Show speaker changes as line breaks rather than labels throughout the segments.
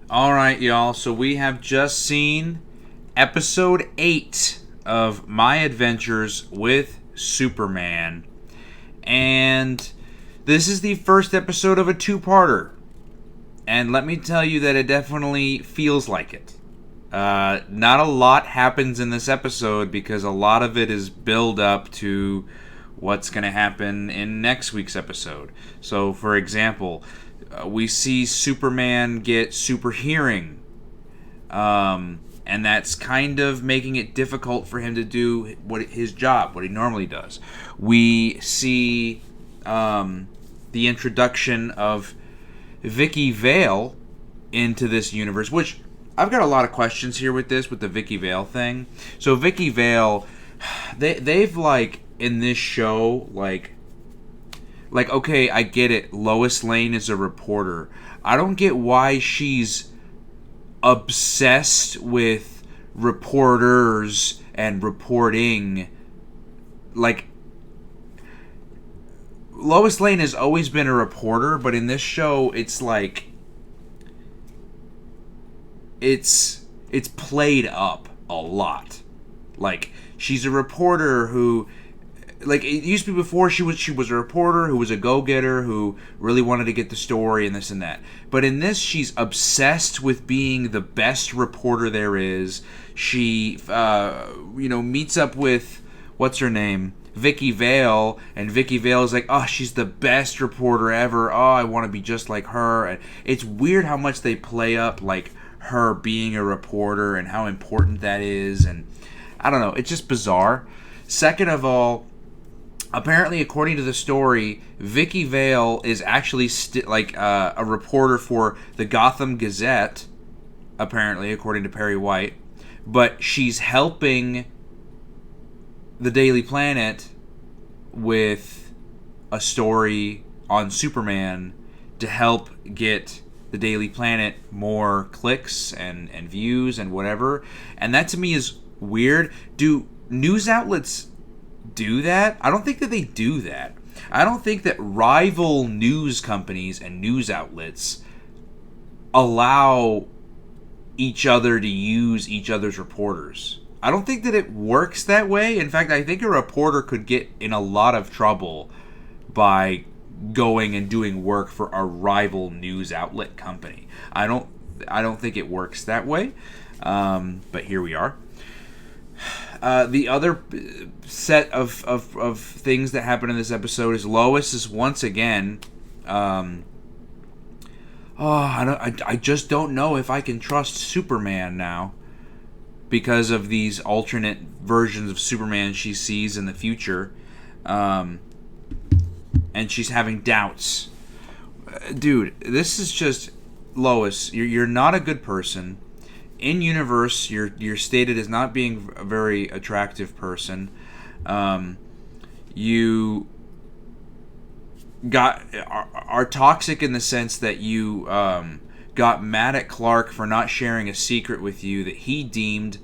All right, y'all. So we have just seen episode 8 of My Adventures with Superman. And this is the first episode of a two-parter. And let me tell you that it definitely feels like it. Not a lot happens in this episode because a lot of it is build up to what's going to happen in next week's episode. So, for example, we see Superman get super hearing, and that's kind of making it difficult for him to do his job, what he normally does. We see the introduction of Vicky Vale into this universe, which I've got a lot of questions here with the Vicky Vale thing. So Vicky Vale, they've like in this show like okay, I get it. Lois Lane is a reporter. I don't get why she's obsessed with reporters and reporting. Like, Lois Lane has always been a reporter, but in this show it's like it's played up a lot. Like, she's a reporter who, like, it used to be before she was a reporter who was a go-getter who really wanted to get the story and this and that. But in this, she's obsessed with being the best reporter there is. She meets up with, what's her name, Vicky Vale, and Vicky Vale is like, oh, she's the best reporter ever. Oh, I want to be just like her. And it's weird how much they play up like her being a reporter and how important that is. And I don't know, it's just bizarre. Second of all, apparently, according to the story, Vicky Vale is actually a reporter for the Gotham Gazette, apparently, according to Perry White. But she's helping the Daily Planet with a story on Superman to help get the Daily Planet more clicks and views and whatever. And that to me is weird. Do news outlets do that? I don't think that they do that. I don't think that rival news companies and news outlets allow each other to use each other's reporters. I don't think that it works that way. In fact, I think a reporter could get in a lot of trouble by going and doing work for a rival news outlet company. I don't think it works that way. But here we are. The other set of things that happen in this episode is Lois is once again, I just don't know if I can trust Superman now because of these alternate versions of Superman she sees in the future, and she's having doubts. Dude, this is just, Lois, you're not a good person. In universe, you're stated as not being a very attractive person. You are toxic in the sense that you got mad at Clark for not sharing a secret with you that he deemed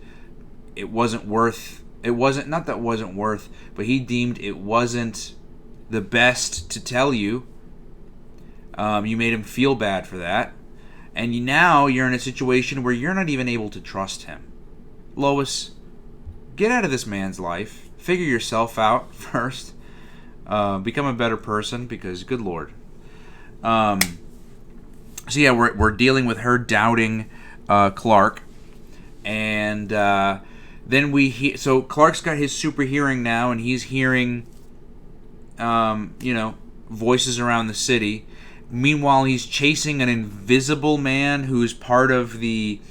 it wasn't worth. It wasn't, not that it wasn't worth, but he deemed it wasn't the best to tell you. You made him feel bad for that. And now you're in a situation where you're not even able to trust him. Lois, get out of this man's life. Figure yourself out first. Become a better person, because good Lord. So yeah, we're dealing with her doubting Clark. And then so Clark's got his super hearing now, and he's hearing voices around the city. Meanwhile, he's chasing an invisible man who's part of the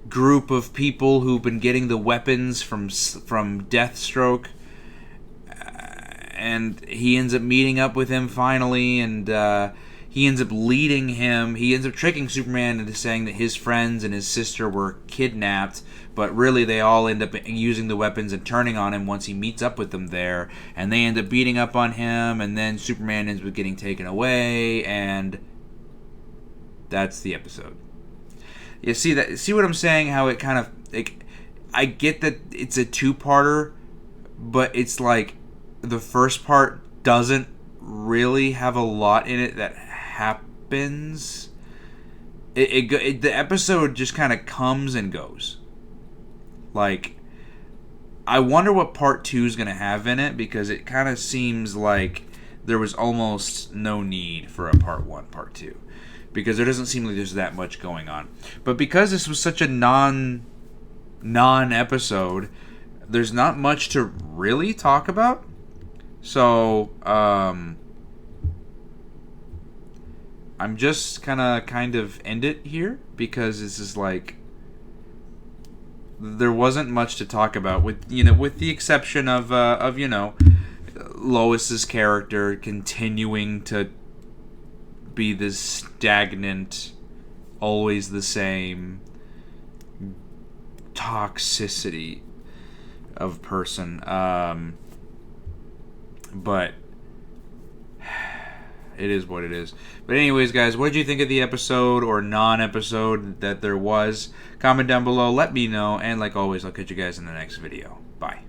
group of people who've been getting the weapons from Deathstroke. And he ends up meeting up with him finally, and he ends up leading him. He ends up tricking Superman into saying that his friends and his sister were kidnapped, but really they all end up using the weapons and turning on him once he meets up with them there. And they end up beating up on him, and then Superman ends up getting taken away, and that's the episode. You see what I'm saying? How it kind of, I get that it's a two-parter, but it's like the first part doesn't really have a lot in it that happens. the episode just kind of comes and goes. Like, I wonder what part 2 is going to have in it, because it kind of seems like there was almost no need for a part 1, part 2. Because there doesn't seem like there's that much going on. But because this was such a non-episode, there's not much to really talk about. So, I'm just kind of end it here, because this is like, there wasn't much to talk about, with the exception of Lois's character continuing to be this stagnant, always the same toxicity of person. But it is what it is. But anyways, guys, what did you think of the episode or non-episode that there was? Comment down below, let me know, and like always, I'll catch you guys in the next video. Bye.